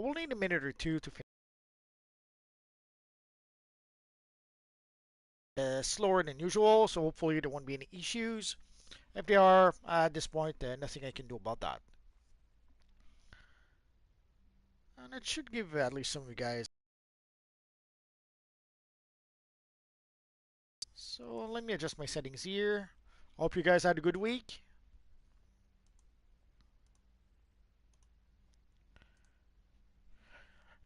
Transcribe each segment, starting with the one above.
will need a minute or two to finish. Slower than usual, so hopefully there won't be any issues. If they are, at this point, nothing I can do about that. And it should give at least some of you guys. So let me adjust my settings here. Hope you guys had a good week.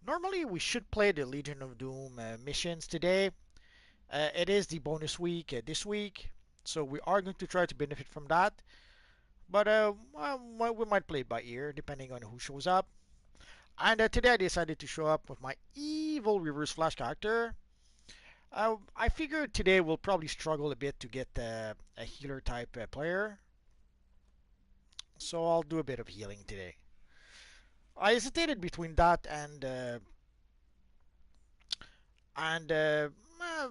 Normally we should play the Legion of Doom missions today. It is the bonus week this week, so we are going to try to benefit from that. But well, we might play it by ear, depending on who shows up. And today I decided to show up with my evil Reverse Flash character. I figured today we'll probably struggle a bit to get a healer type player, so I'll do a bit of healing today. I hesitated between that and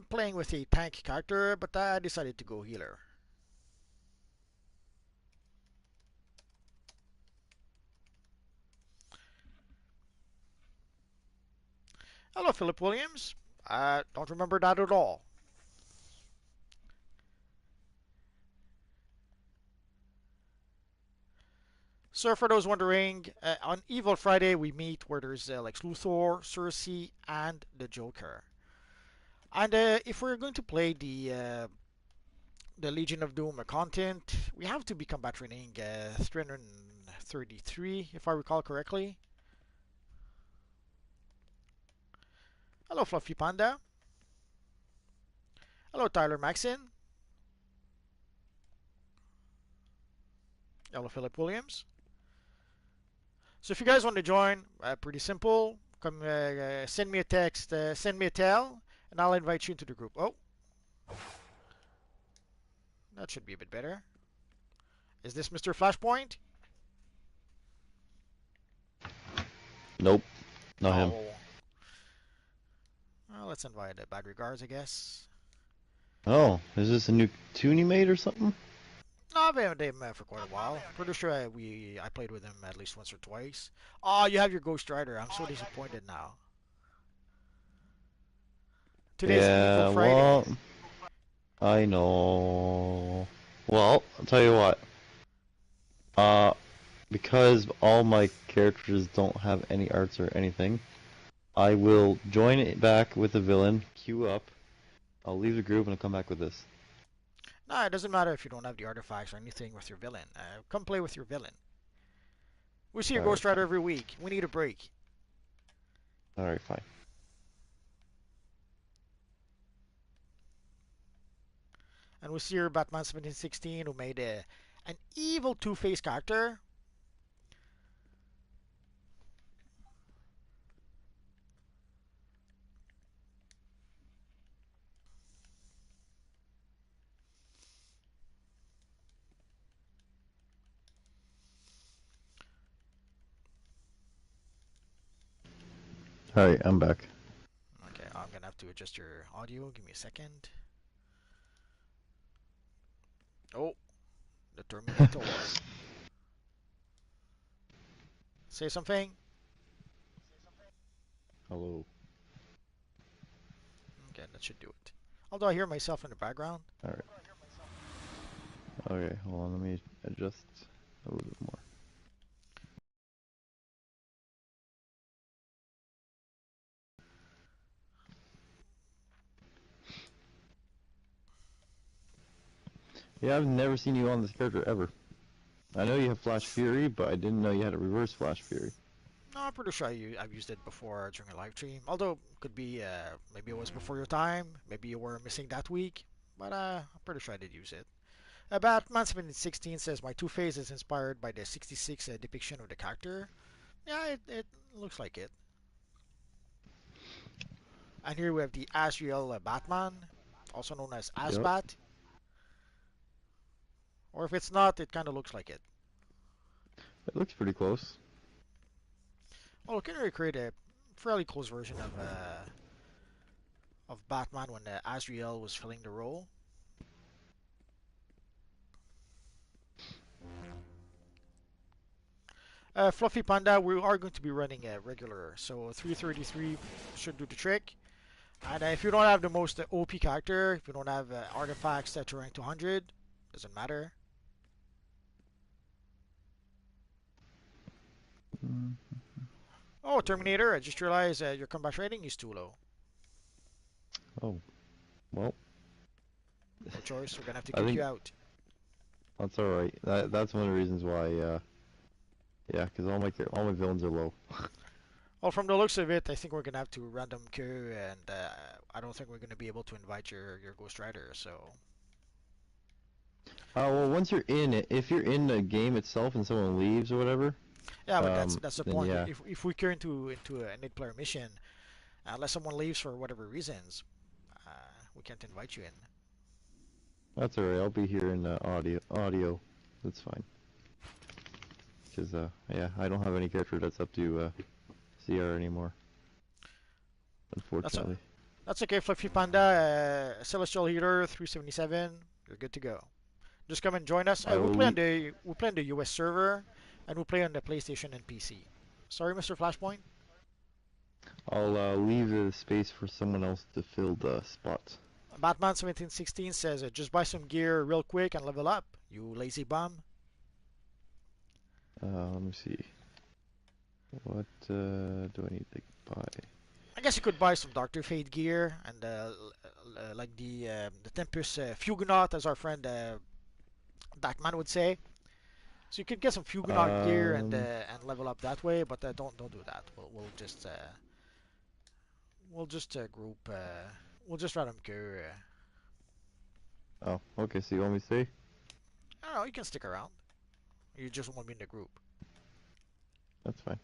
playing with a tank character, but I decided to go healer. Hello, Philip Williams. I don't remember that at all. So, for those wondering, on Evil Friday we meet where there's Lex Luthor, Cersei, and the Joker. And if we're going to play the Legion of Doom content, we have to be combat training 333, if I recall correctly. Hello, Fluffy Panda. Hello, Tyler Maxon. Hello, Philip Williams. So if you guys want to join, pretty simple. Come, send me a text, send me a tell, and I'll invite you into the group. Oh, that should be a bit better. Is this Mr. Flashpoint? Nope, not him. Oh. Well, let's invite Bad Regards, I guess. Oh, is this a new tune you made or something? No, I've had him for quite a while. Pretty sure I played with him at least once or twice. Oh, you have your Ghost Rider. I'm so disappointed now. Today's Evil Yeah, Friday. well, I know. Well, I'll tell you what. Uh, because all my characters don't have any arts or anything, I will join it back with the villain, queue up. I'll leave the group and I'll come back with this. No, it doesn't matter if you don't have the artifacts or anything with your villain. Come play with your villain. We see your Alright, Ghost Rider fine. every week. We need a break. Alright, fine. And we see your Batman 1716 who made an evil Two-Face character. Alright, I'm back. Okay, I'm gonna have to adjust your audio. Give me a second. Oh, the Terminator. Say something. Hello. Okay, that should do it. Although I hear myself in the background. Alright. Okay, hold on, let me adjust a little bit more. Yeah, I've never seen you on this character ever. I know you have Flash Fury, but I didn't know you had a reverse Flash Fury. No, I'm pretty sure I've used it before during a live stream. Although, could be, maybe it was before your time. Maybe you were missing that week. But I'm pretty sure I did use it. Batman 1716 says my Two-Face is inspired by the 66 depiction of the character. Yeah, it looks like it. And here we have the Asriel Batman, also known as Yep. Asbat. Or if it's not, it kind of looks like it. It looks pretty close. Oh, can we create a fairly close version of Batman when Asriel was filling the role? Fluffy Panda, we are going to be running a regular, so 333 should do the trick. And if you don't have the most OP character, if you don't have artifacts that are rank 200, doesn't matter. Mm. Oh, Terminator, I just realized your combat rating is too low. Oh, well, No choice, we're gonna have to I kick you think out. that's all right. That's one of the reasons why. Yeah, because all my villains are low. Well, from the looks of it, I think we're gonna have to random queue, and I don't think we're gonna be able to invite your Ghost Rider. So Well, once you're in it, if you're in the game itself and someone leaves or whatever, yeah, but that's the then point. yeah, If we queue into an 8-player mission, unless someone leaves for whatever reasons, uh, we can't invite you in. that's all right. I'll be here in audio. That's fine. Because yeah, I don't have any character that's up to CR anymore, That's a, unfortunately. that's okay, Fluffy Panda. Celestial Healer 377. You're good to go. Just come and join us. I will leave. We play on the US server, and we play on the PlayStation and PC. Sorry, Mr. Flashpoint. I'll leave the space for someone else to fill the spot. Batman 1716 says, just buy some gear real quick and level up, you lazy bum. Let me see. What do I need to buy? I guess you could buy some Doctor Fate gear and like the Tempest Fugonaut, as our friend Darkman would say. So you could get some Fugonaut gear Um, and level up that way, but don't do that. We'll just group. We'll just random go. oh, okay. So you want me to stay? I don't know. You can stick around. You just won't be in the group. That's fine.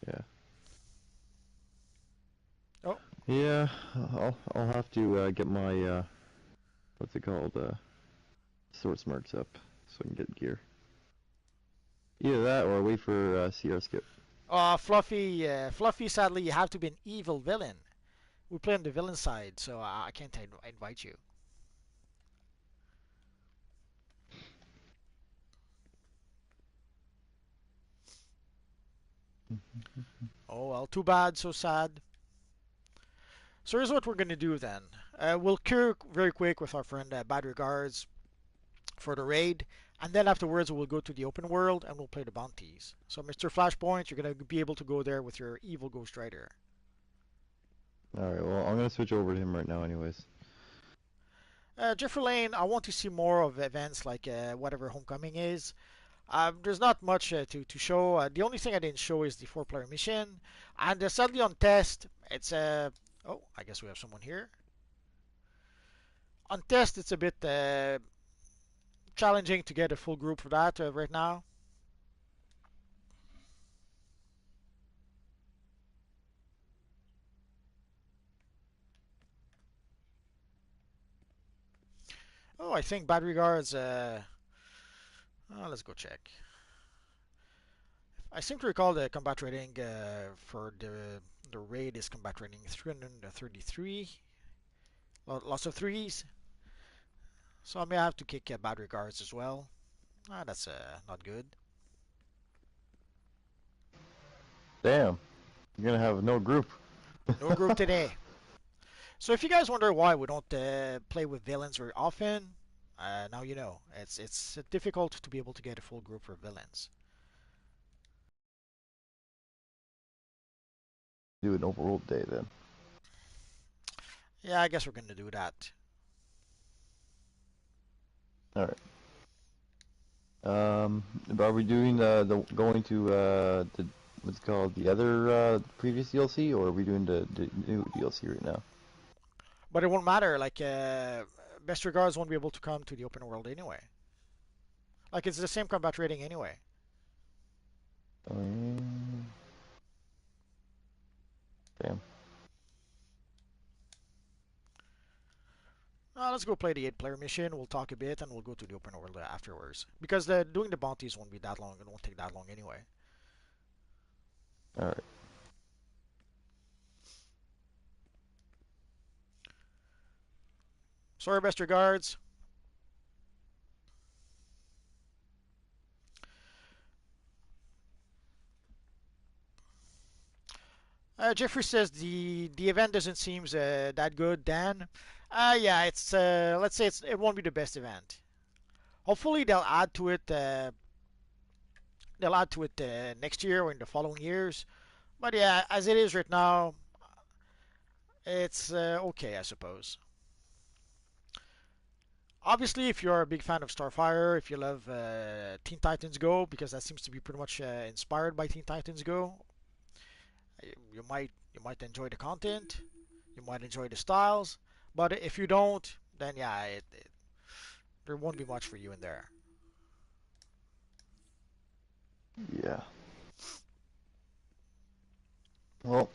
Yeah. Oh, Yeah. I'll have to get my what's it called? Sword smarts up so I can get gear. Either that or wait for CR skip. Fluffy. Fluffy. Sadly, you have to be an evil villain. We play on the villain side, so I can't invite you. Oh well, too bad, so sad. So here's what we're gonna do then. We'll cure very quick with our friend Bad Regards for the raid, and then afterwards we'll go to the open world and we'll play the bounties. So Mr. Flashpoint, you're gonna be able to go there with your evil Ghost Rider. All right. Well, I'm gonna switch over to him right now, anyways. Jeffrey Lane, I want to see more of events like whatever Homecoming is. There's not much to show. The only thing I didn't show is the 4-player mission. And sadly on test, it's oh, I guess we have someone here. On test, it's a bit challenging to get a full group for that right now. Oh, I think bad regards. Let's go check. I seem to recall the combat rating for the raid is combat rating 333. Lots of threes. So I may have to kick bad regards as well. That's not good. Damn. You're gonna have no group. No group today. So if you guys wonder why we don't play with villains very often, now you know. It's difficult to be able to get a full group for villains. Do an overworld day then. Yeah, I guess we're gonna do that. All right. Are we doing the going to the what's it called the other previous DLC, or are we doing the new DLC right now? But it won't matter. Like best regards won't be able to come to the open world anyway. Like it's the same combat rating anyway. Um, Damn. Let's go play the 8-player mission. We'll talk a bit and we'll go to the open world afterwards. Because doing the bounties won't be that long. It won't take that long anyway. All right. Sorry, best regards. Jeffrey says the event doesn't seem that good. Dan, yeah, it's let's say it won't be the best event. Hopefully they'll add to it. They'll add to it next year or in the following years. But yeah, as it is right now, it's okay, I suppose. Obviously, if you're a big fan of Starfire, if you love Teen Titans Go, because that seems to be pretty much inspired by Teen Titans Go, you might enjoy the content, you might enjoy the styles. But if you don't, then yeah, there won't be much for you in there. Yeah. Well,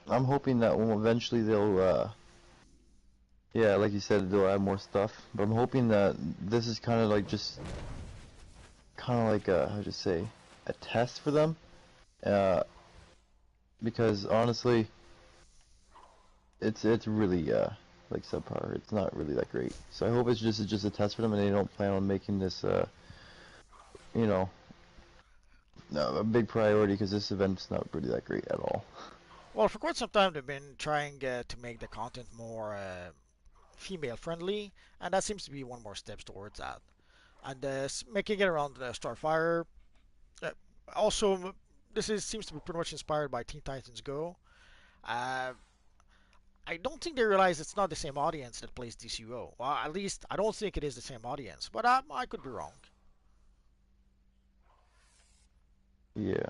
I'm hoping that eventually they'll, yeah, like you said, they'll add more stuff. But I'm hoping that this is kind of like just, kind of like a, how to say, a test for them. Uh, because honestly, it's really like subpar. It's not really that great. So I hope it's just a test for them, and they don't plan on making this, you know, a big priority because this event's not really that great at all. Well, for quite some time they've been trying to make the content more female friendly, and that seems to be one more steps towards that. And making it around Starfire. Uh, Also, seems to be pretty much inspired by Teen Titans Go. Uh, I don't think they realize it's not the same audience that plays DCUO. Well, at least I don't think it is the same audience, but I could be wrong. Yeah,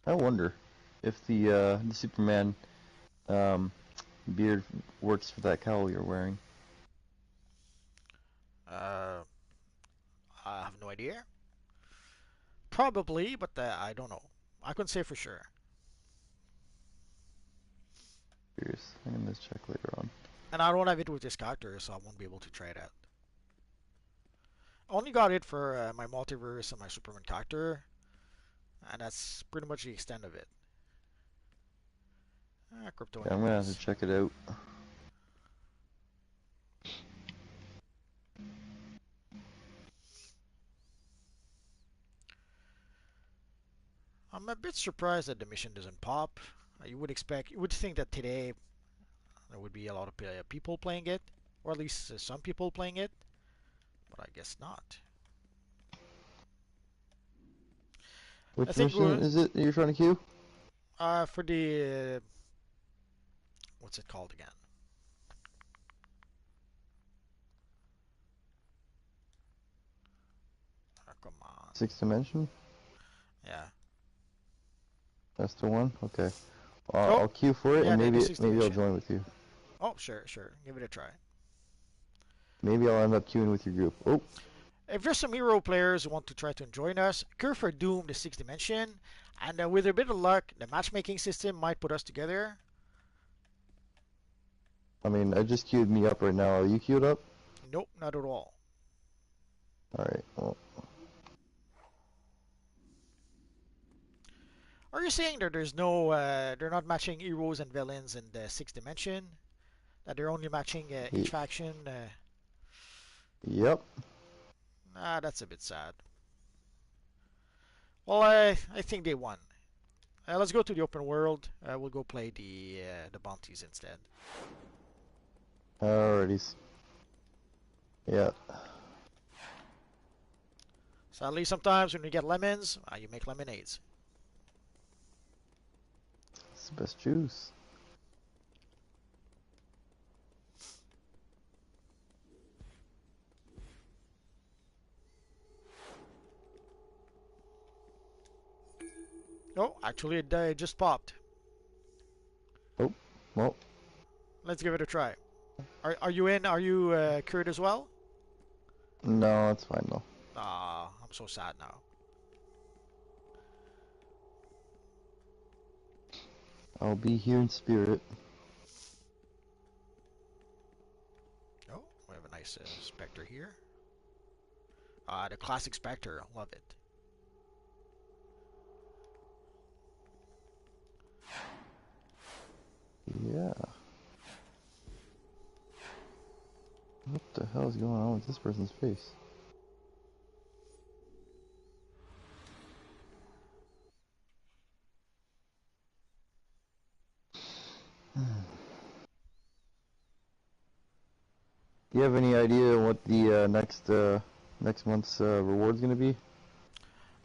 I wonder if the Superman um, beard works for that cowl you're wearing. Uh, I have no idea. Probably, but I don't know. I couldn't say for sure. Curious. I'm gonna check later on. And I don't have it with this character, so I won't be able to try that. I only got it for my Multiverse and my Superman character, and that's pretty much the extent of it. Crypto Yeah, I'm gonna have to anyways. check it out. I'm a bit surprised that the mission doesn't pop. You would think that today there would be a lot of people playing it, or at least some people playing it, but I guess not. I Which think mission is it you're trying to queue? for the what's it called again? Come on. Sixth dimension? Yeah. That's the one? Okay. Oh, I'll queue for it yeah, and the maybe sixth maybe I'll dimension. join with you. Oh, sure, sure. Give it a try. Maybe I'll end up queuing with your group. Oh, If there's some hero players who want to try to join us, queue for Doom, the sixth dimension, and with a bit of luck, the matchmaking system might put us together. I mean, I just queued me up right now. Are you queued up? Nope, not at all. Alright, well, Are you saying that there's no, they're not matching heroes and villains in the sixth dimension? That they're only matching each faction? yep. That's a bit sad. Well, I think they won. Let's go to the open world. We'll go play the bounties instead. Alrighties. Yeah. Sadly, sometimes when you get lemons, you make lemonades. It's the best juice. Oh, actually, it just popped. Oh, well, Let's give it a try. Are you in? Are you cured as well? no, it's fine though. Ah, I'm so sad now. I'll be here in spirit. Oh, we have a nice Spectre here. The classic Spectre, love it. Yeah. What the hell is going on with this person's face? Do you have any idea what the next month's reward's gonna be?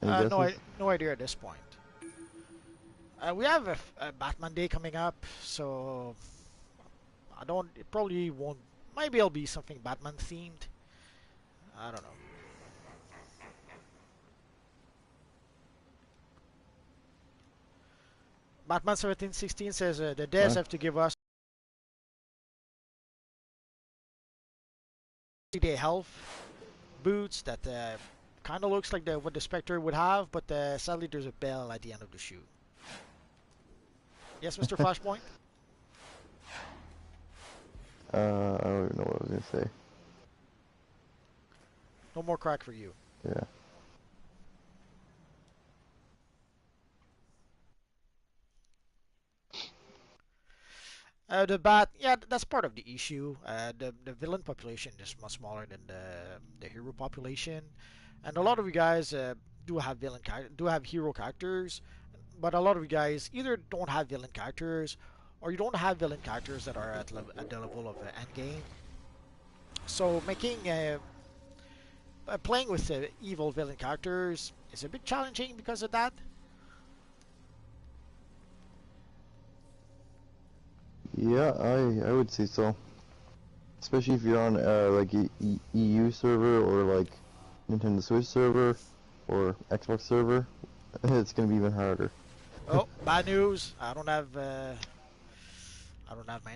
Any No, guesses? no idea at this point. We have a Batman Day coming up, so I don't. It probably won't. Maybe it'll be something Batman themed. I don't know. Batman 1716 says the devs Huh? have to give us 3-day health boots that kind of looks like what the Spectre would have, but sadly there's a bell at the end of the shoe. Yes, Mr. Flashpoint? I don't even know what I was gonna say. No more crack for you. Yeah. Yeah, that's part of the issue. The villain population is much smaller than the hero population, and a lot of you guys do have hero characters, but a lot of you guys either don't have villain characters, or you don't have villain characters that are at the level of endgame. So making playing with evil villain characters is a bit challenging because of that. Yeah, I would say so. Especially if you're on like EU server or like Nintendo Switch server or Xbox server, it's gonna be even harder. Oh, bad news! I don't have my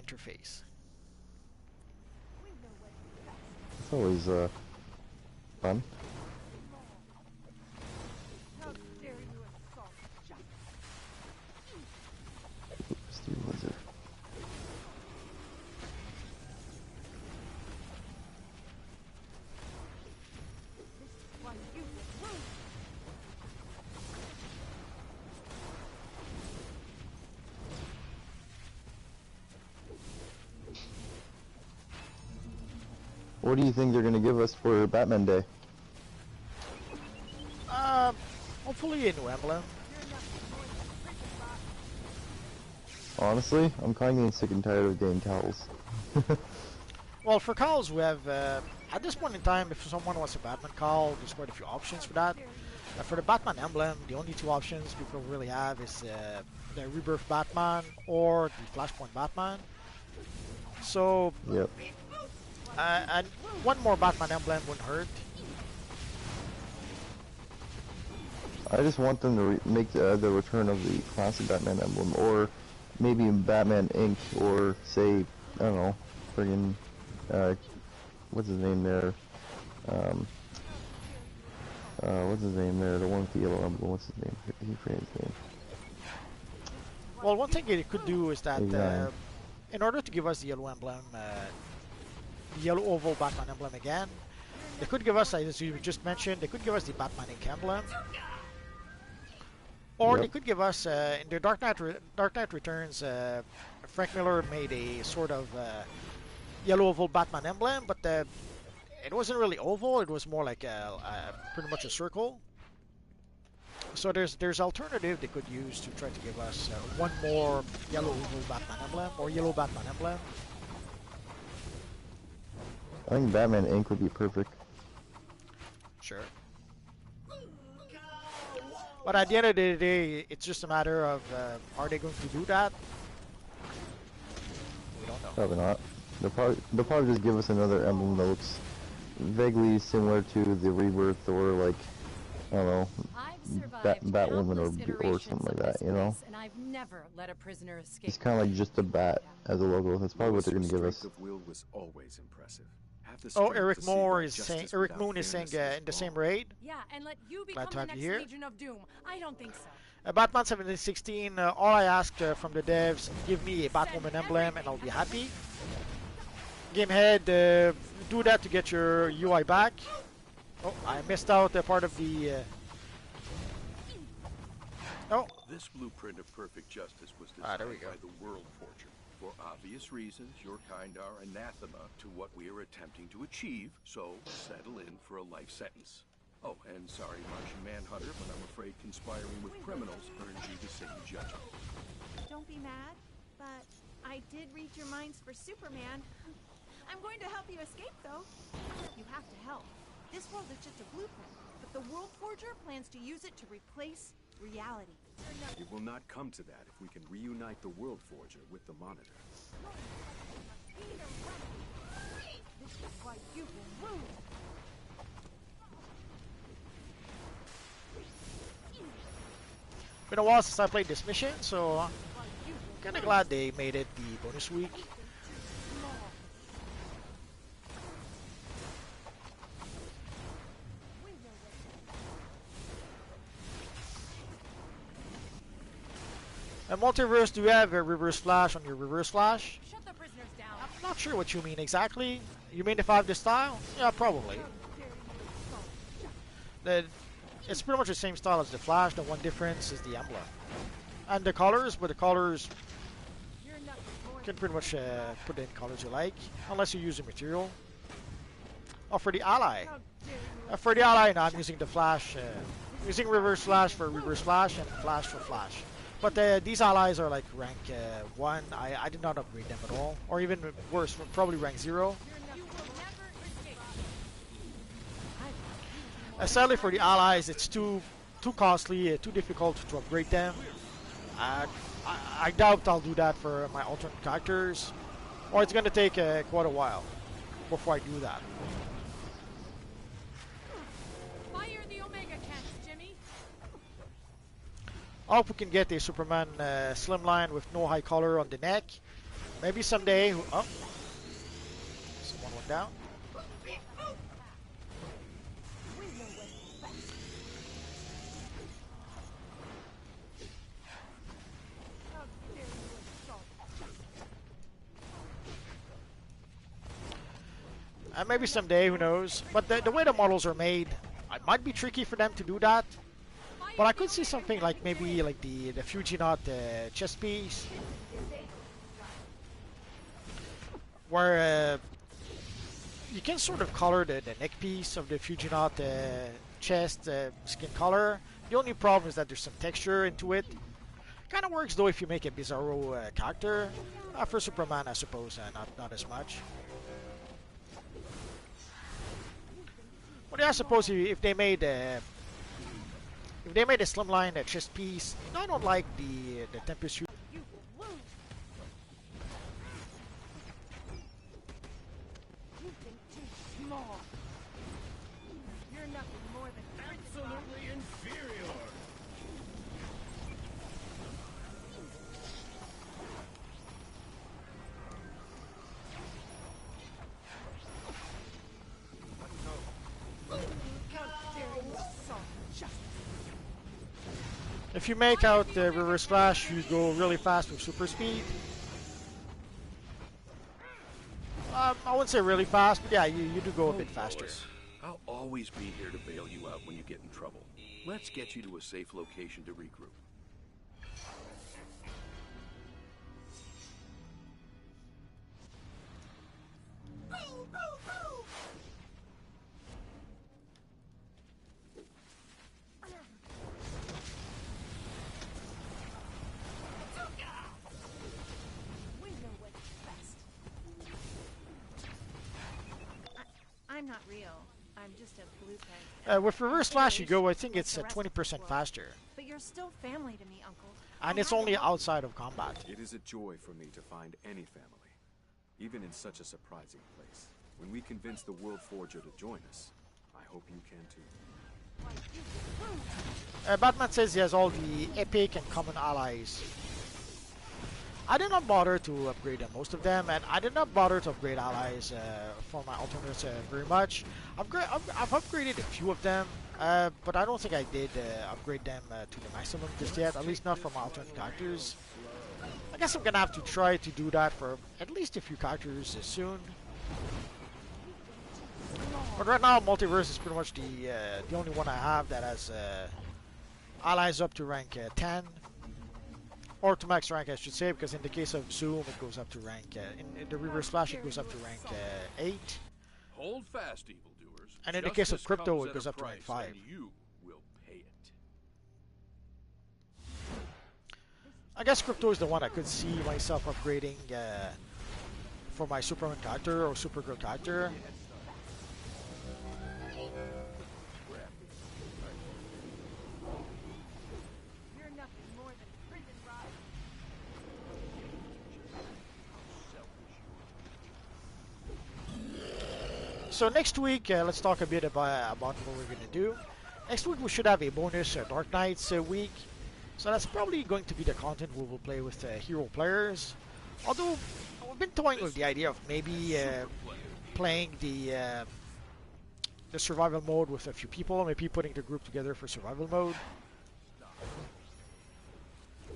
interface. It's always fun. Steve Wizard. What do you think they're gonna give us for Batman Day? Um, Hopefully a new emblem. Honestly, I'm kind of getting sick and tired of getting towels. Well, for calls, we have at this point in time, if someone wants a Batman call, there's quite a few options for that. For the Batman emblem, the only two options people really have is the Rebirth Batman or the Flashpoint Batman. So, Yep. and one more Batman emblem wouldn't hurt. I just want them to make the return of the classic Batman emblem, or maybe Batman Inc., or say, I don't know, friggin', what's his name there? What's his name there? The one with the yellow emblem. What's his name? He forget his name. Well, one thing it could do is that Exactly. in order to give us the yellow emblem, the yellow oval Batman emblem again, they could give us, as you just mentioned, they could give us the Batman Inc. emblem. Or they Yep. could give us, in the Dark Knight Returns, Frank Miller made a sort of yellow oval Batman emblem, but it wasn't really oval, it was more like pretty much a circle. So there's alternative they could use to try to give us one more yellow oval Batman emblem, or yellow Batman emblem. I think Batman Inc. would be perfect. Sure. But at the end of the day, it's just a matter of are they going to do that? We don't know. Probably not. They'll probably just give us another emblem that looks vaguely similar to the Rebirth, or like, I don't know, I've survived Batwoman countless or iterations something like of this that, you know? place, and I've never let a prisoner escape. It's kind of like just a bat as a logo. That's probably what they're gonna give us. Strength of will was always impressive. Have the Oh, strength Eric to see Moore that is saying, justice Eric without Moon is saying fairness is in the same wrong. raid. Yeah, and let you Glad become to the have you next here. Legion of Doom. I don't think so. Batman 1716, all I ask from the devs, give me a Batwoman emblem and I'll be happy. Gamehead, do that to get your UI back. Oh, I missed out a part of the... Oh, This blueprint of perfect justice was there we designed go. by the World Forger. For obvious reasons, your kind are anathema to what we are attempting to achieve, so settle in for a life sentence. Oh, and sorry, Martian Manhunter, but I'm afraid conspiring with criminals earns you the same judgment. Don't be mad, but I did read your minds for Superman. I'm going to help you escape, though. You have to help. This world is just a blueprint, but the World Forger plans to use it to replace reality. It will not come to that if we can reunite the World Forger with the Monitor. This is why you will lose. Been a while since I played this mission, so I'm kinda glad they made it the bonus week. And Multiverse, do you have a reverse flash on your reverse flash? Shut the prisoners down. I'm not sure what you mean exactly. You mean if I have this style? Yeah, probably. It's pretty much the same style as the Flash. The one difference is the emblem. And the colors, but the colors can pretty much put in colors you like, unless you use the material. Oh, for the ally. For the ally, no, I'm using the Flash. Using reverse flash for reverse flash and flash for flash. But these allies are like rank 1. I did not upgrade them at all. Or even worse, probably rank 0. Sadly for the allies, it's too costly, too difficult to upgrade them. I doubt I'll do that for my alternate characters. Or it's going to take quite a while before I do that. Fire the Omega cans, Jimmy. I hope we can get a Superman slimline with no high collar on the neck. Maybe someday. Oh, someone went down. Maybe someday, who knows? But the way the models are made, it might be tricky for them to do that. But I could see something like maybe like the Fujinaut chest piece, where you can sort of color the neck piece of the Fujinaut chest skin color. The only problem is that there's some texture into it. Kind of works though if you make a Bizarro character. For Superman, I suppose, not as much. But yeah, I suppose if they made a slimline chest piece, I don't like the Tempest. You will lose. You think too small. You're nothing more than Absolutely inferior! If you make out the reverse flash, you go really fast with super speed. I wouldn't say really fast, but yeah, you do go a bit faster. I'll always be here to bail you out when you get in trouble. Let's get you to a safe location to regroup. I'm not real. I'm just a blueprint. With reverse flash, you go, I think it's 20% faster. But you're still family to me, Uncle. And it's only outside of combat. It is a joy for me to find any family, even in such a surprising place. When we convince the World Forger to join us, I hope you can too. Batman says he has all the epic and common allies. I did not bother to upgrade most of them, and I did not bother to upgrade allies for my alternates very much. I've upgraded a few of them, but I don't think I did upgrade them to the maximum just yet, at least not for my alternate characters. I guess I'm gonna have to try to do that for at least a few characters soon. But right now, Multiverse is pretty much the only one I have that has allies up to rank 10. Or to max rank, I should say, because in the case of Zoom, it goes up to rank. In the reverse flash, it goes up to rank 8. Hold fast, evildoers. And in the case of Justice crypto, comes it at goes a up to rank price, 5. and you will pay it. I guess crypto is the one I could see myself upgrading for my Superman character or Supergirl character. You're nothing more than prison rot. So next week, let's talk a bit about what we're gonna do. Next week we should have a bonus Dark Knights week. So that's probably going to be the content we will play with hero players. Although we've been toying with the idea of maybe playing the survival mode with a few people, maybe putting the group together for survival mode.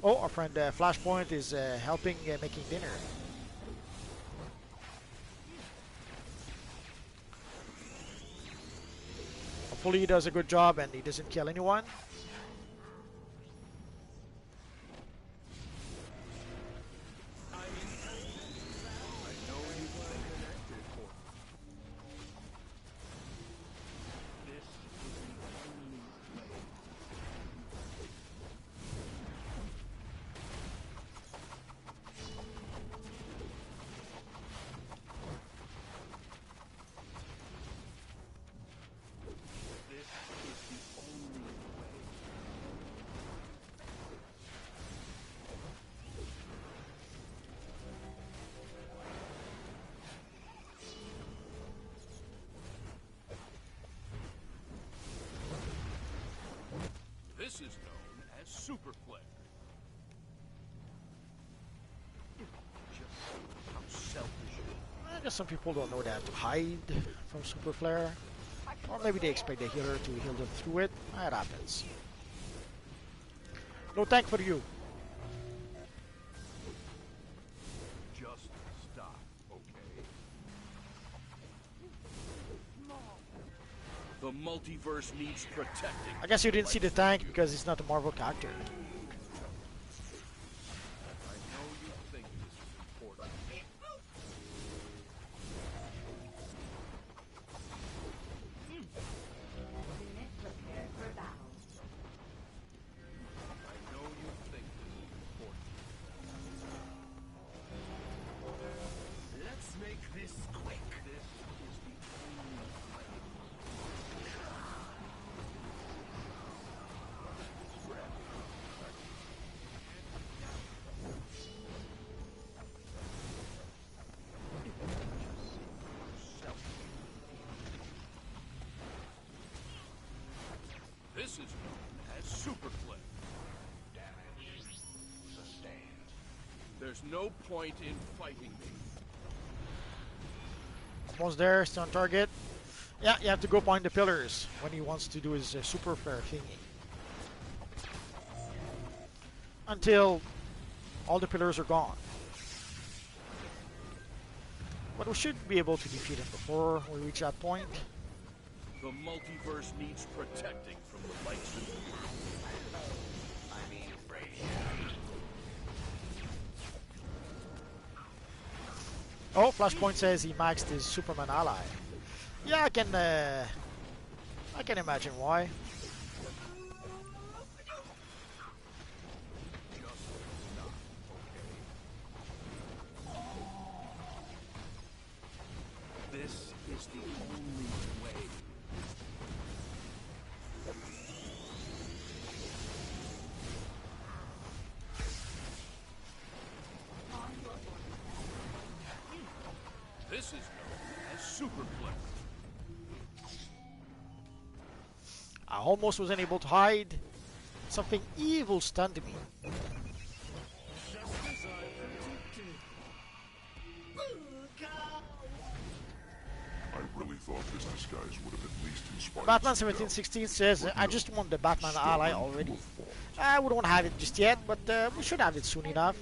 Oh, our friend Flashpoint is helping making dinner. Hopefully he does a good job and he doesn't kill anyone. This is known as Super Flare. Just how selfish you are. I guess some people don't know that to hide from Super Flare. Or maybe they expect the healer to heal them through it. That happens. No thank for you. Just stop, okay? The multiverse needs protecting. I guess you didn't see the tank because it's not a Marvel character. I know you think this is important. I know you think this is important. Let's make this quick. This is the only way. This is known as Super Flare. Damage sustained. There's no point in fighting me. Almost there, still on target. Yeah, you have to go behind the pillars when he wants to do his Super Flare thingy. Until all the pillars are gone. But we should be able to defeat him before we reach that point. The multiverse needs protecting from the likes of you. Oh, Flashpoint says he maxed his Superman ally. Yeah, I can imagine why. Just stop, okay? This is the only way. This is known as Super Flare. I almost wasn't able to hide. Something evil stunned me. I really thought this disguise would have at least inspired Batman some doubt. 1716 says, I just want the Batman ally already. We don't have it just yet, but we should have it soon enough.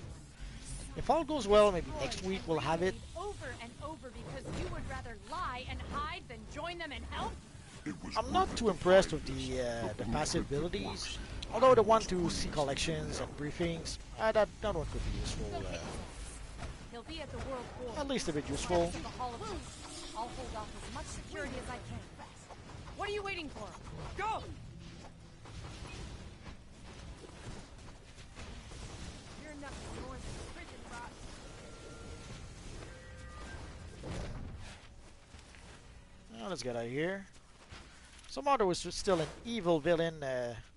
If all goes well, maybe next week we'll have it. Over and over because you would rather lie and hide than join them and help? It was I'm not worth too it. impressed with the passive abilities. Although the one to see collections and briefings, that one could be useful. He'll be at the World War. At least a bit Steps useful. to the Hall of Truth. I'll hold off as much security as I can. What are you waiting for? Go! You're nothing more than prison rot. Now let's get out of here. Somehow there was still an evil villain,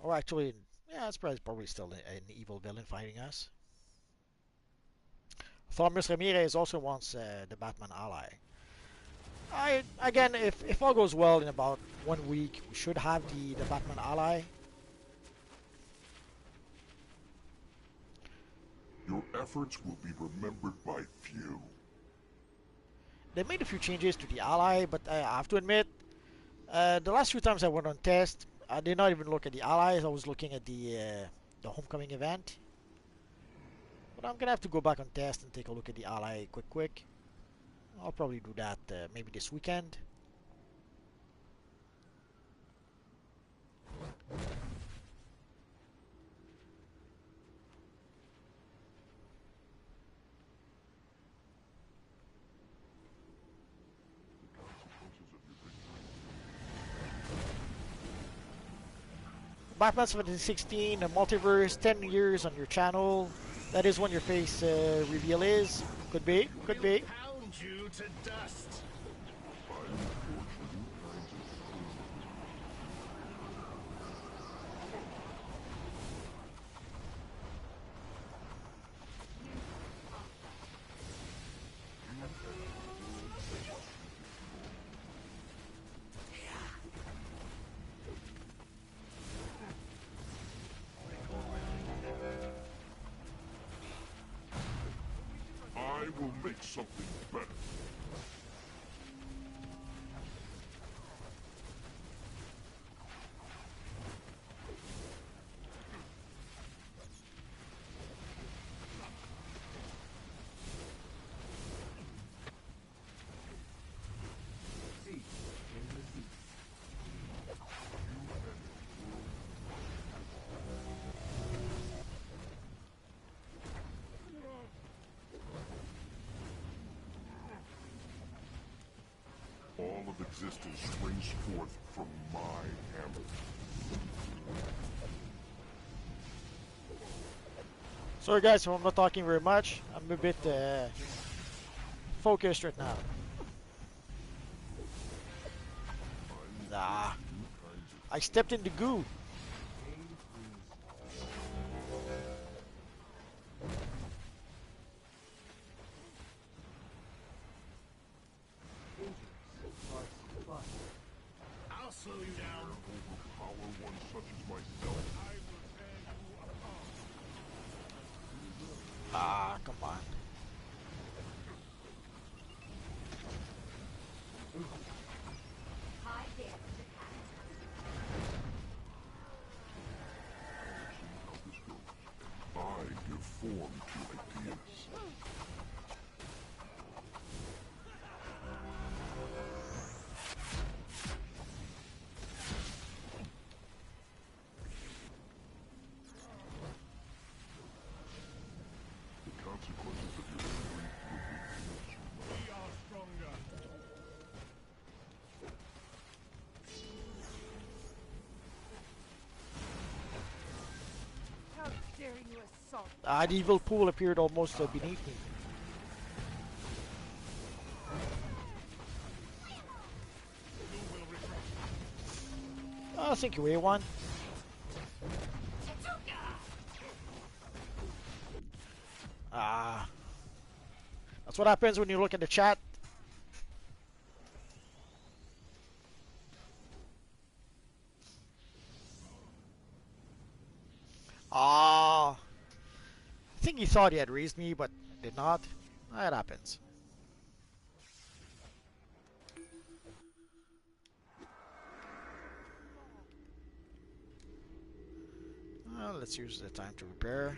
or actually, yeah, it's probably still an evil villain fighting us. Thomas Ramirez also wants the Batman ally. Again, if all goes well in about 1 week, we should have the Batman ally. Your efforts will be remembered by few. They made a few changes to the ally, but I have to admit, the last few times I went on test, I did not even look at the allies. I was looking at the homecoming event. But I'm gonna have to go back on test and take a look at the ally quick. I'll probably do that maybe this weekend. Batman 1716, Multiverse, 10 years on your channel. That is when your face reveal is. Could be, could be. Pound you to dust. I will make something better. All of existence springs forth from my hammer. Sorry guys, I'm not talking very much. I'm a bit focused right now. Nah. I stepped in the goo. I'll slow you down. Overpower one such as myself. I will tear you apart. Ah, come on. I give form to ideas. The consequences of your strength will be We are stronger. How dare you assault? Ah, the evil pool appeared almost beneath me. Oh, thank you, A1. Ah. That's what happens when you look at the chat. Ah. I think he thought he had raised me, but did not. That happens. Well, let's use the time to repair.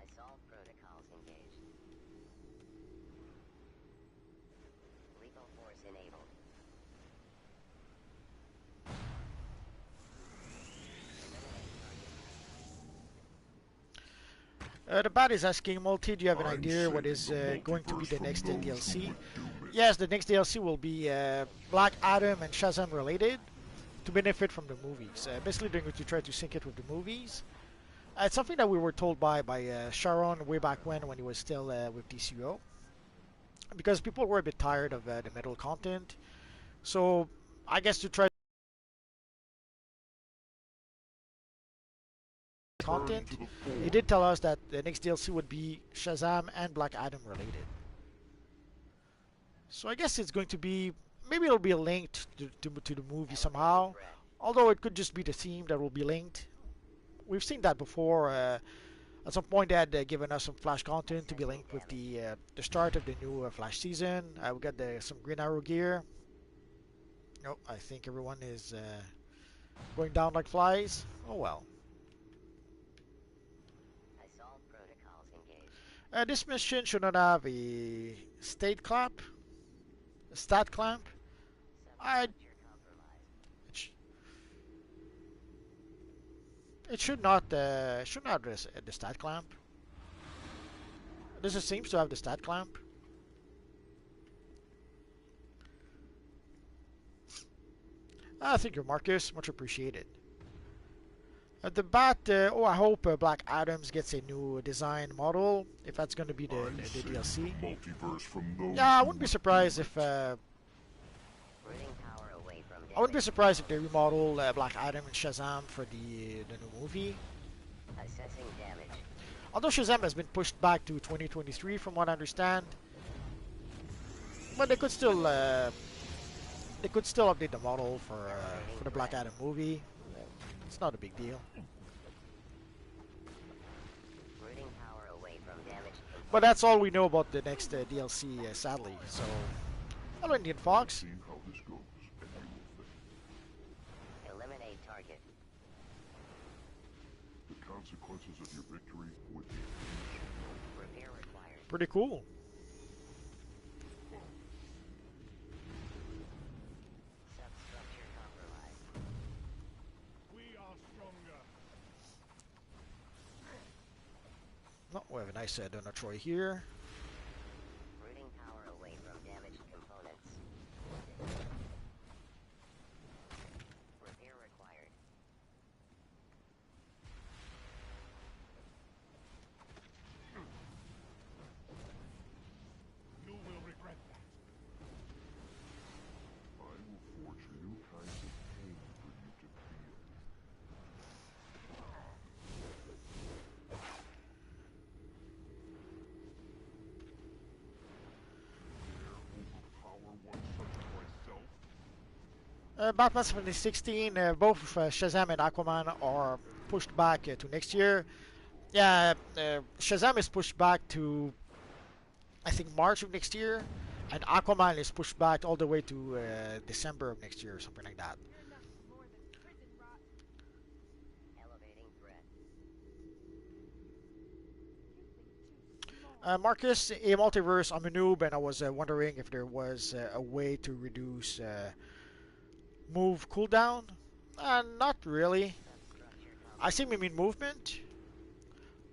Assault protocols engaged. enabled. The bot is asking, Multi, do you have an I'm idea what saving is the going to be multiverse the from next those who DLC? would doom it. Yes, the next DLC will be Black Adam and Shazam related to benefit from the movies. Basically, they're going to try to sync it with the movies. It's something that we were told by Sharon way back when he was still with DCUO. Because people were a bit tired of the metal content. So, I guess to try content, To the he fore. did tell us that the next DLC would be Shazam and Black Adam related. So I guess it's going to be, maybe it'll be linked to the movie somehow. Although it could just be the theme that will be linked. We've seen that before. At some point, they had given us some Flash content to be linked with the start of the new Flash season. We got some Green Arrow gear. Oh, I think everyone is going down like flies. Oh well. Assault protocols engaged. This mission should not have a stat clamp. I Substructure compromised. it, sh it should not have the stat clamp. This seems to have the stat clamp. Thank you, Marcus. Much appreciated. The bat. Oh, I hope Black Adams gets a new design model. If that's going to be I'm the saving DLC. the multiverse from those Yeah, I who wouldn't be would surprised doom if it. Bringing power away from I wouldn't be damage. surprised if they remodel Black Adam and Shazam for the new movie. Assessing damage. Although Shazam has been pushed back to 2023, from what I understand, but they could still update the model for the Black Adam movie. It's not a big deal. Routing power away from damaged But that's all we know about the next DLC, sadly. So, hello, Indian Fox. See how this goes, and you will think. Eliminate target. The consequences of your victory would be Repair required. Pretty cool. Substructure compromised. We are stronger. Oh, we have a nice Donut Troy here. Routing power away from damaged components. Repair required. You will regret that. I will forge new kinds of pain for you to feel. Dare overpower one such as myself? Batman 2016, both Shazam and Aquaman are pushed back to next year. Yeah, Shazam is pushed back to, I think, March of next year, and Aquaman is pushed back all the way to December of next year, or something like that. You're nothing more than prison rot. Elevating threat. You think too small. Marcus, a multiverse, I'm a noob, and I was wondering if there was a way to reduce move cooldown. Not really. Substructure I assume you mean movement.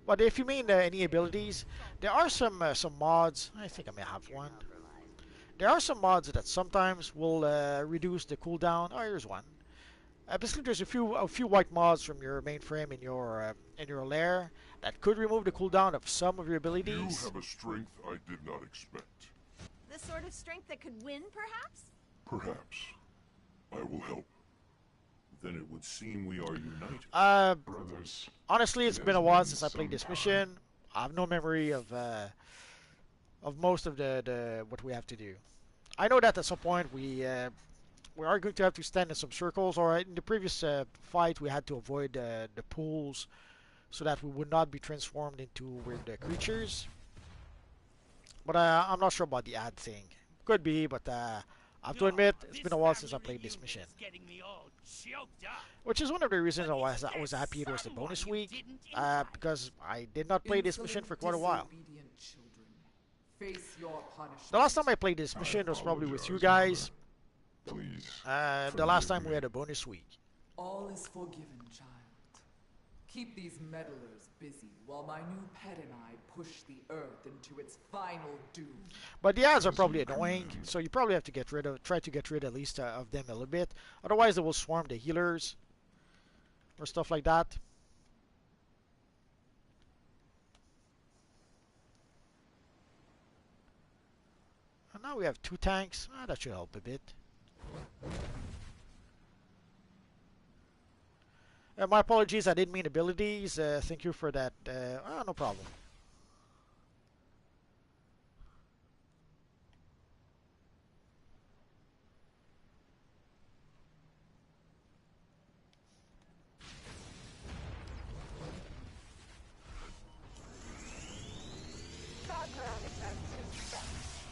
But if you mean any abilities, there are some mods. I think I may have one. compromised. There are some mods that sometimes will reduce the cooldown. Oh, here's one. Basically, there's a few white mods from your mainframe in your lair that could remove the cooldown of some of your You abilities. have a strength I did not expect. The sort of strength that could win, perhaps? Perhaps. I will help. Then it would seem we are united. Brothers. Honestly, it's been a while since I played this mission. I have no memory of most of the what we have to do. I know that at some point we are going to have to stand in some circles, or in the previous fight we had to avoid the pools so that we would not be transformed into weird creatures. But I'm not sure about the ad thing. Could be, but I have to admit it's been a while since I played this mission. Getting me all choked up. Which is one of the reasons I was happy it was the bonus week, because I did not play this mission for quite a while. Disobedient children. Face your punishment. The last time I played this mission was probably with you guys. Please. The last time we had a bonus week. All is forgiven, child. Keep these meddlers busy while my new pet and I push the Earth into its final doom. But the ads are probably annoying, so you probably have to try to get rid at least of them a little bit. Otherwise, they will swarm the healers or stuff like that. And now we have 2 tanks. That should help a bit. My apologies, I didn't mean abilities. Thank you for that. No problem.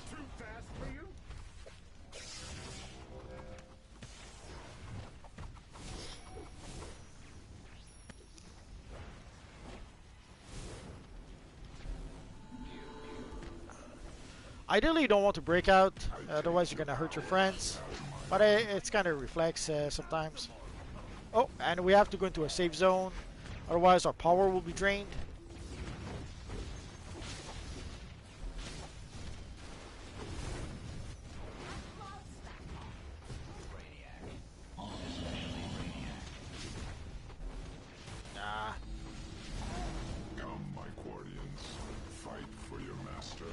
Too fast for you? Ideally, you don't want to break out, otherwise you're gonna hurt your friends. But it's kind of reflex sometimes. Oh, and we have to go into a safe zone, otherwise our power will be drained. Nah. Come, my guardians. Fight for your master.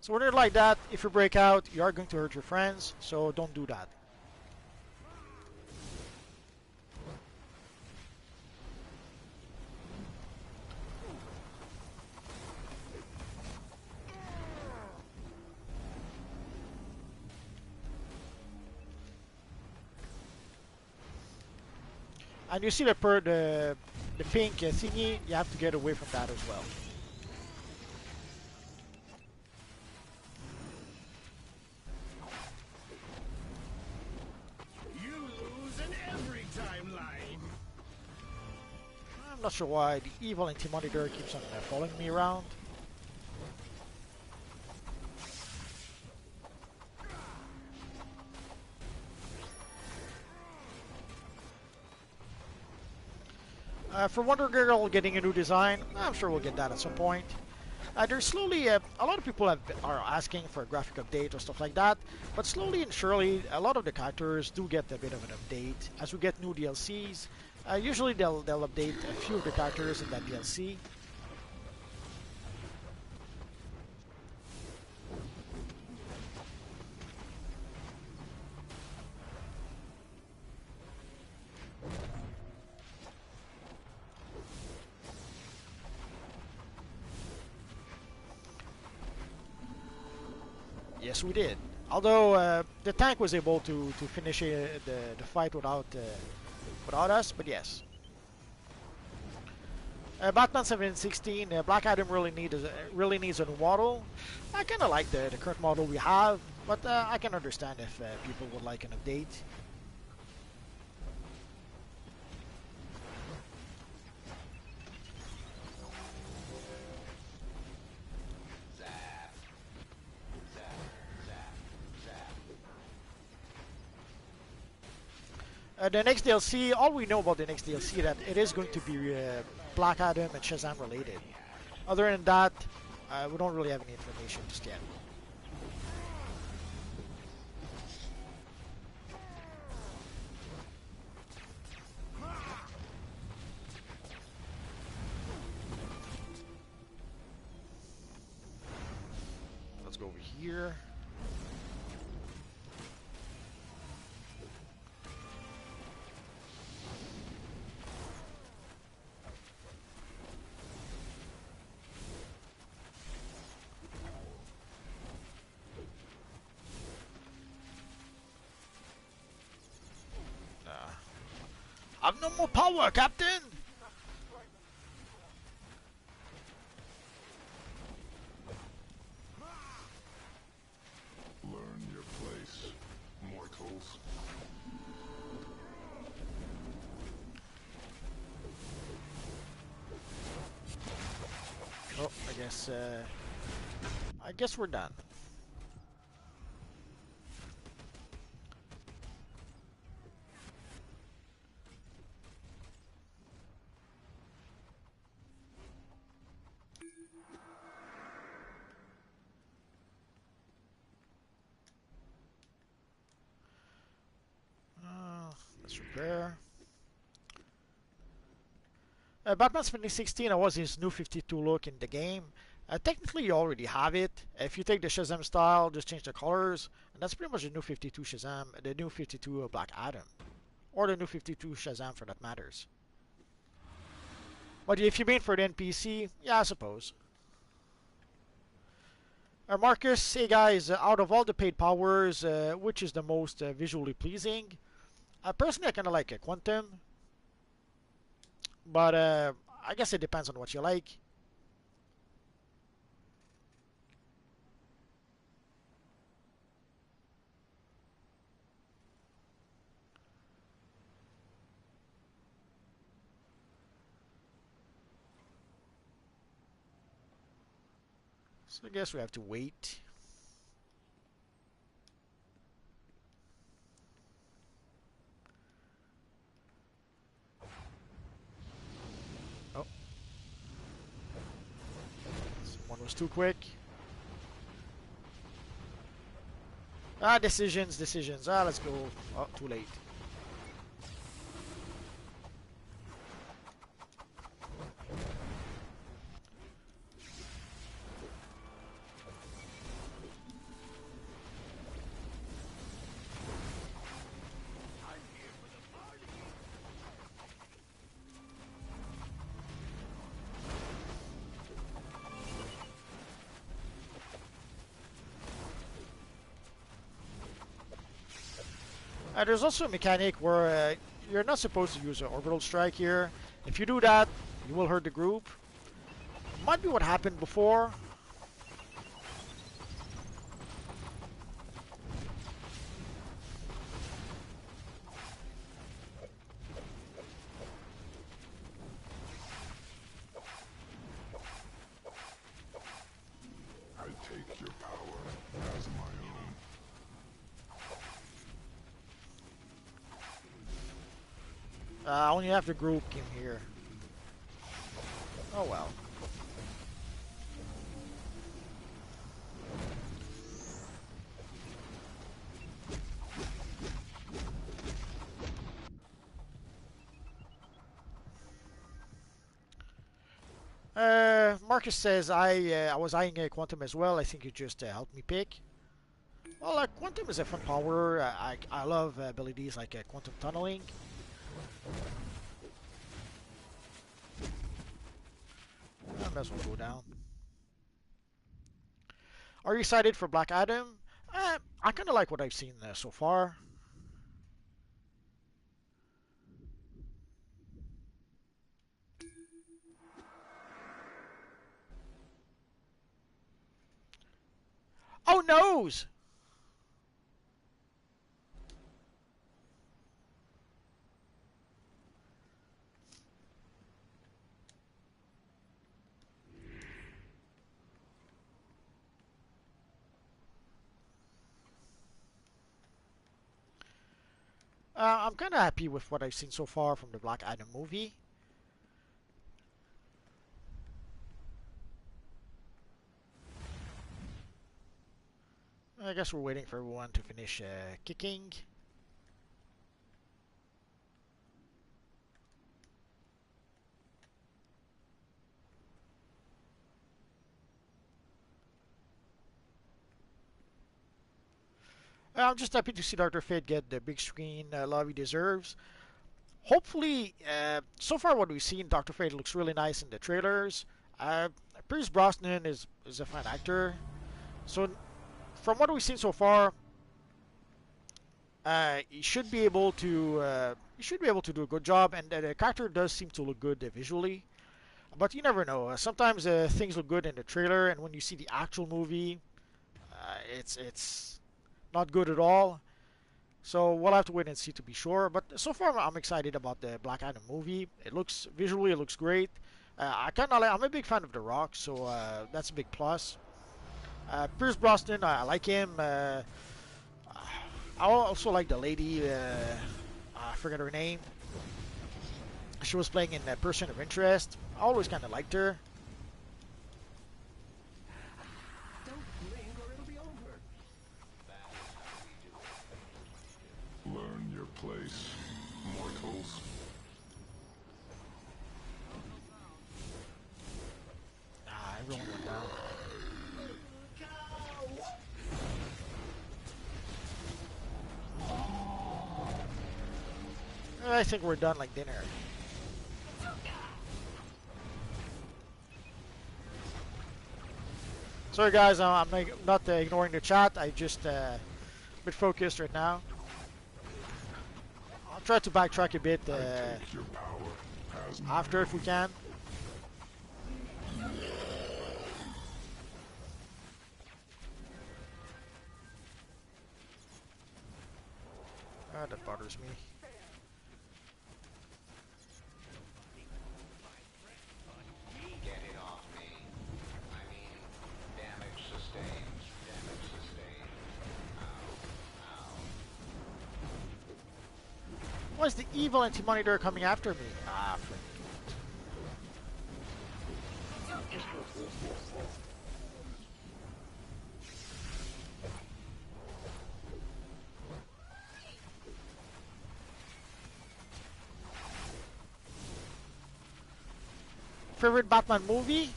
So when they're like that, if you break out, you are going to hurt your friends, so don't do that. And you see the pink thingy, you have to get away from that as well. You lose in every timeline. I'm not sure why the evil Intimidator keeps on following me around. For Wonder Girl getting a new design, I'm sure we'll get that at some point. There's slowly, a lot of people are asking for a graphic update or stuff like that, but slowly and surely, a lot of the characters do get a bit of an update. As we get new DLCs, usually they'll update a few of the characters in that DLC. Yes, we did. Although the tank was able to finish the fight without us, but yes. Batman 1716, Black Adam really needs a new model. I kind of like the current model we have, but I can understand if people would like an update. The next DLC, all we know about the next DLC that it is going to be Black Adam and Shazam related. Other than that, we don't really have any information just yet. Let's go over here. I've no more power, Captain! Learn your place, mortals. Oh, I guess we're done. Let's repair. Batman 2016 was his new 52 look in the game. Technically, you already have it. If you take the Shazam style, just change the colors, and that's pretty much the new 52 Shazam, the new 52 Black Adam, or the new 52 Shazam for that matters. But if you mean for the NPC, yeah, I suppose. Marcus, hey guys, out of all the paid powers, which is the most visually pleasing? Personally, I kind of like Quantum, but I guess it depends on what you like. So I guess we have to wait. Oh. Someone was too quick. Decisions. Let's go. Oh, too late. There's also a mechanic where you're not supposed to use an orbital strike here. If you do that, you will hurt the group. Might be what happened before. I take your power as my own. I only have the group in here. Oh well. Marcus says I was eyeing Quantum as well. I think you just helped me pick. Well, Quantum is a fun power. I love abilities like Quantum Tunneling. I might as well go down. Are you excited for Black Adam? I kind of like what I've seen so far. Oh, noes! I'm kind of happy with what I've seen so far from the Black Adam movie. I guess we're waiting for everyone to finish kicking. I'm just happy to see Dr. Fate get the big screen love he deserves. Hopefully, so far what we've seen, Dr. Fate looks really nice in the trailers. Pierce Brosnan is a fine actor. So, from what we've seen so far, he should be able to he should be able to do a good job, and the character does seem to look good visually. But you never know. Sometimes things look good in the trailer, and when you see the actual movie, it's not good at all. So we'll have to wait and see to be sure. But so far, I'm excited about the Black Adam movie. It looks visually, it looks great. I'm a big fan of The Rock, so that's a big plus. Pierce Brosnan, I like him. I also like the lady. I forget her name. She was playing in Person of Interest. I always kind of liked her. Learn your place, mortals. Everyone went down. I think we're done like dinner. Sorry guys, I'm not ignoring the chat. I just a bit focused right now. I'll try to backtrack a bit after if we can. That bothers me. Get it off me. I mean, damage sustained. Damage sustained. Ow. Ow. Why is the evil anti-monitor coming after me? Ah, frick. Favorite Batman movie?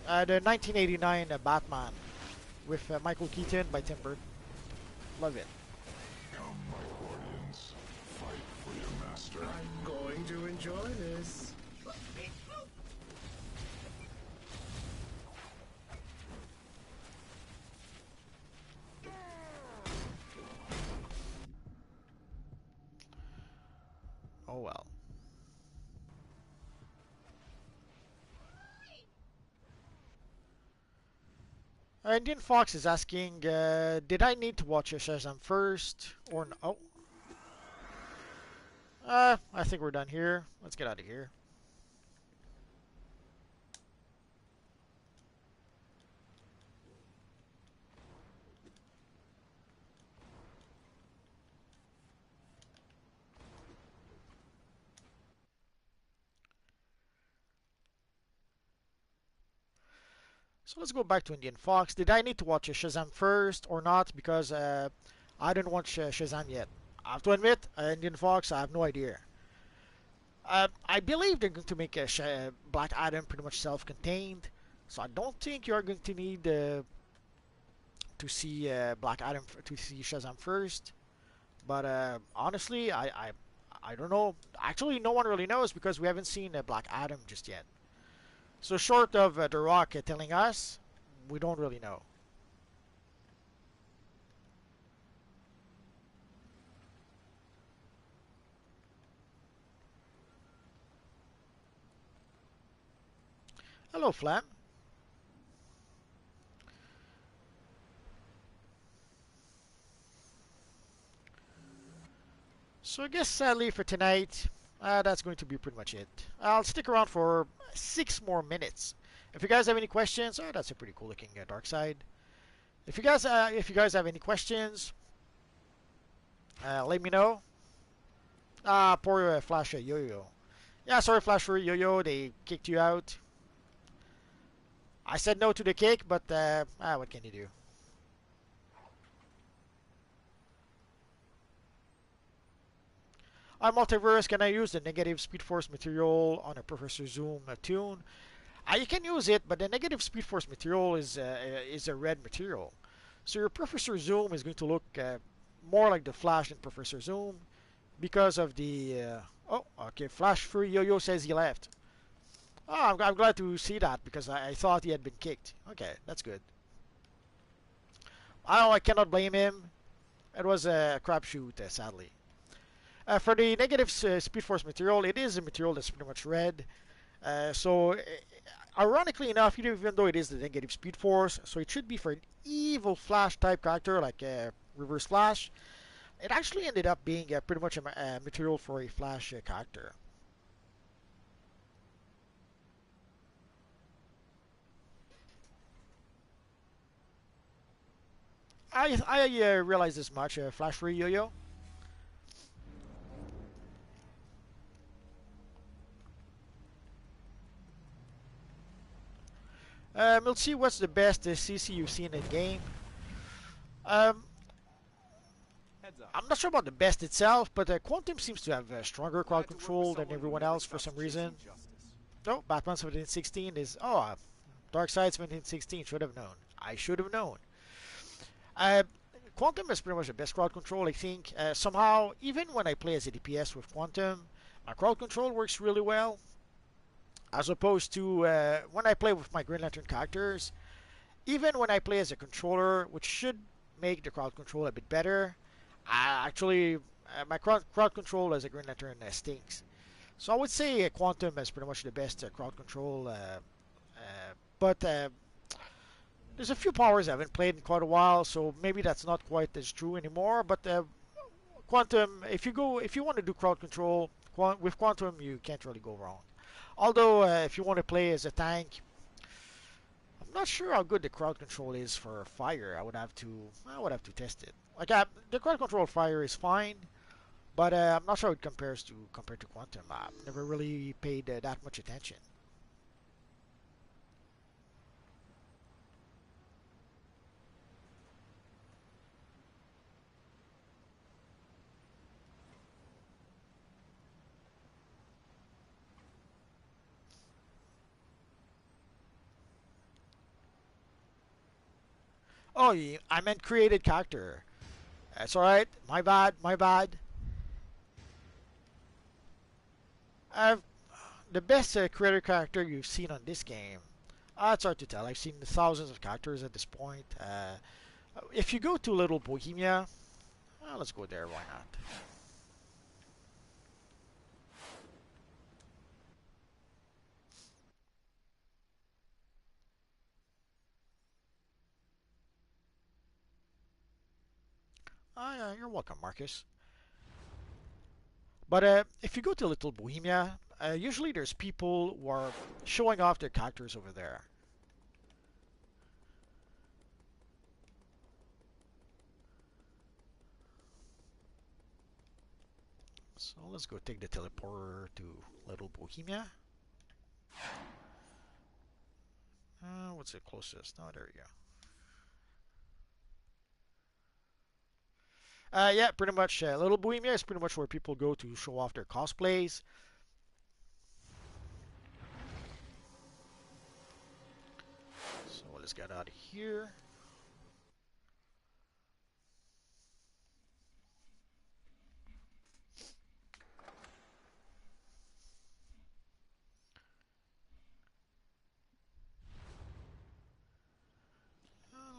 The 1989 Batman with Michael Keaton by Tim Burton. Love it. Come, my guardians. Fight for your master. I'm going to enjoy this. Oh well. Indian Fox is asking, did I need to watch Shazam first or no? I think we're done here. Let's get out of here. So let's go back to Indian Fox. Did I need to watch Shazam first or not? Because I didn't watch Shazam yet. I have to admit, Indian Fox, I have no idea. I believe they're going to make Black Adam pretty much self-contained. So I don't think you're going to need to see Black Adam to see Shazam first. But honestly, I don't know. Actually, no one really knows because we haven't seen Black Adam just yet. So short of The Rock telling us, we don't really know. Hello, Flam. So I guess sadly for tonight, that's going to be pretty much it. I'll stick around for 6 more minutes. If you guys have any questions, oh, that's a pretty cool looking dark side. If you guys have any questions, let me know. Poor Flash Yo-Yo. Yeah, sorry Flash Yo-Yo, they kicked you out. I said no to the kick, but what can you do? On Multiverse, can I use the negative Speed Force material on a Professor Zoom tune? You can use it, but the negative Speed Force material is a red material. So your Professor Zoom is going to look more like the Flash than Professor Zoom because of the... oh, okay, Flash Fury Yo-Yo says he left. Oh, I'm glad to see that because I thought he had been kicked. Okay, that's good. I cannot blame him. It was a crapshoot, sadly. For the negative Speed Force material, it is a material that's pretty much red. Ironically enough, even though it is the negative Speed Force, so it should be for an evil Flash type character like Reverse Flash. It actually ended up being pretty much a material for a Flash character. I realize this much, Flash Free Yo-Yo. We'll see what's the best CC you've seen in game. Um, I'm not sure about the best itself, but Quantum seems to have stronger crowd control than everyone else for some reason. No, Batman 1716 is... Oh, Darkseid 1716, should have known. I should have known. Uh, Quantum is pretty much the best crowd control, I think. Somehow, even when I play as a DPS with Quantum, my crowd control works really well. As opposed to when I play with my Green Lantern characters, even when I play as a controller, which should make the crowd control a bit better, my crowd control as a Green Lantern stinks. So I would say Quantum is pretty much the best crowd control, but there's a few powers I haven't played in quite a while, so maybe that's not quite as true anymore. But Quantum, if you want to do crowd control with Quantum, you can't really go wrong. Although if you want to play as a tank, I'm not sure how good the crowd control is for fire. I would have to test it. Like the crowd control fire is fine, but I'm not sure how it compared to Quantum. I've never really paid that much attention. Oh, yeah, I meant created character. That's alright. My bad. My bad. I've the best creator character you've seen on this game. It's hard to tell. I've seen thousands of characters at this point. If you go to Little Bohemia, let's go there. Why not? Yeah, you're welcome, Marcus. But if you go to Little Bohemia, usually there's people who are showing off their characters over there. So let's go take the teleporter to Little Bohemia. What's the closest? Oh, there you go. Yeah, pretty much. Little Bohemia is pretty much where people go to show off their cosplays. So let's get out of here.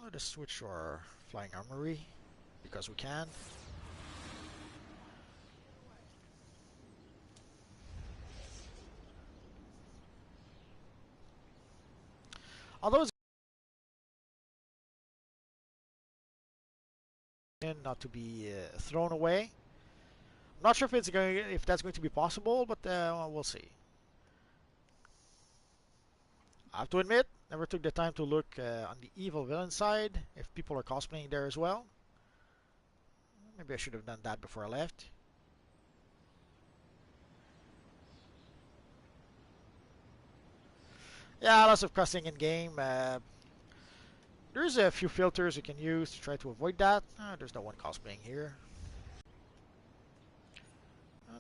Let us switch to our flying armory because we can. Although it's not to be thrown away. I'm not sure if that's going to be possible, but we'll see. I have to admit, never took the time to look on the evil villain side if people are cosplaying there as well. Maybe I should have done that before I left. Yeah, lots of cussing in game. There's a few filters you can use to try to avoid that. There's no one cosplaying here.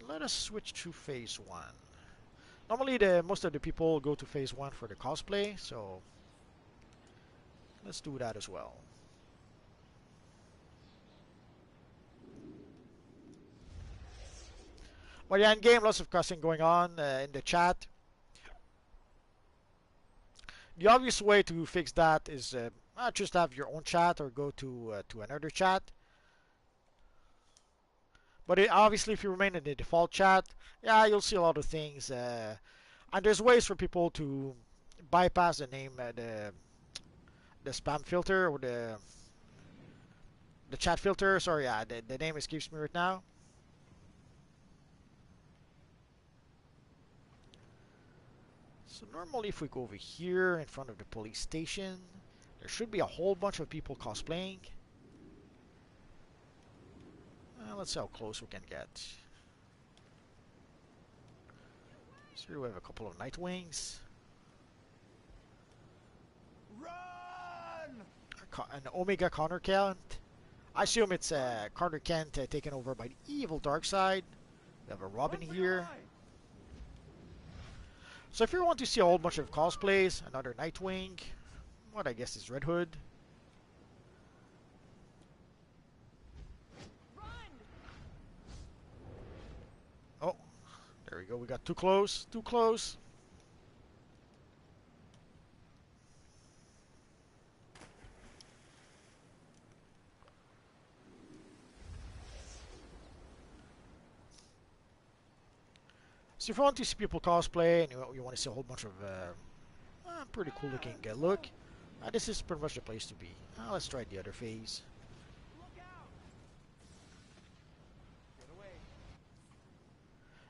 Let us switch to phase 1. Normally, most of the people go to phase 1 for the cosplay, so let's do that as well. But yeah, in game, lots of cussing going on in the chat. The obvious way to fix that is just have your own chat or go to another chat. But obviously, if you remain in the default chat, yeah, you'll see a lot of things. And there's ways for people to bypass the name, the spam filter or the chat filter. Sorry, yeah, the name escapes me right now. So normally, if we go over here in front of the police station, there should be a whole bunch of people cosplaying. Let's see how close we can get. So here we have a couple of Nightwings. Run! An Omega Connor Kent. I assume it's Connor Kent taken over by the evil Darkseid. We have a Robin here. So if you want to see a whole bunch of cosplays, another Nightwing, what I guess is Red Hood. Oh, there we go. We got too close. Too close. So if you want to see people cosplay and you want to see a whole bunch of pretty cool looking look, this is pretty much the place to be. Let's try the other phase.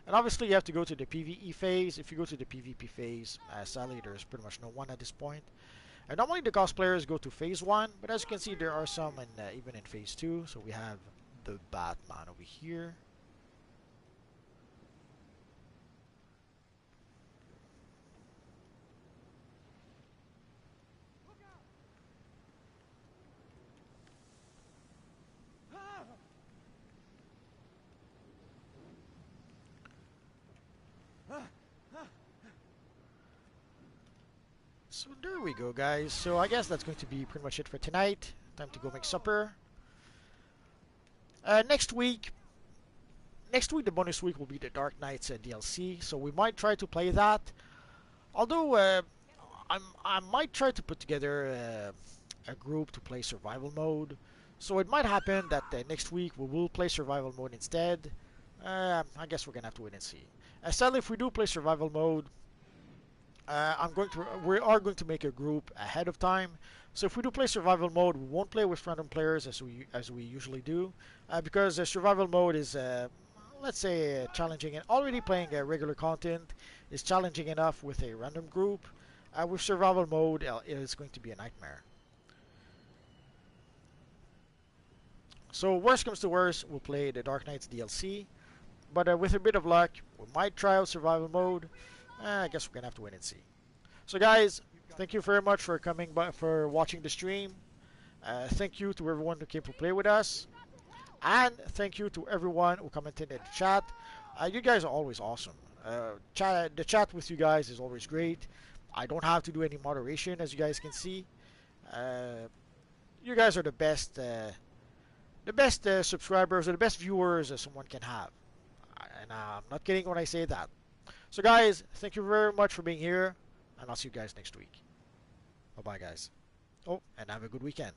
And obviously you have to go to the PvE phase. If you go to the PvP phase, sadly there's pretty much no one at this point. And normally the cosplayers go to phase 1, but as you can see there are some even in phase 2. So we have the Batman over here. So there we go, guys. So I guess that's going to be pretty much it for tonight. Time to go make supper. Next week the bonus week will be the Dark Knights DLC. So we might try to play that. Although I might try to put together a group to play survival mode. So it might happen that next week we will play survival mode instead. I guess we're gonna have to wait and see. Sadly, if we do play survival mode, we are going to make a group ahead of time. So if we do play survival mode, we won't play with random players as we usually do, because survival mode is let's say challenging, and already playing regular content is challenging enough with a random group. With survival mode, it is going to be a nightmare. So worst comes to worst, we'll play the Dark Knights DLC, but with a bit of luck, we might try out survival mode. I guess we're gonna have to wait and see. So guys, thank you very much for coming by, for watching the stream. Thank you to everyone who came to play with us, and thank you to everyone who commented in the chat. You guys are always awesome. The chat with you guys is always great. I don't have to do any moderation, as you guys can see. You guys are the best subscribers or the best viewers someone can have, and I'm not kidding when I say that. So guys, thank you very much for being here, and I'll see you guys next week. Bye bye, guys. Oh, and have a good weekend.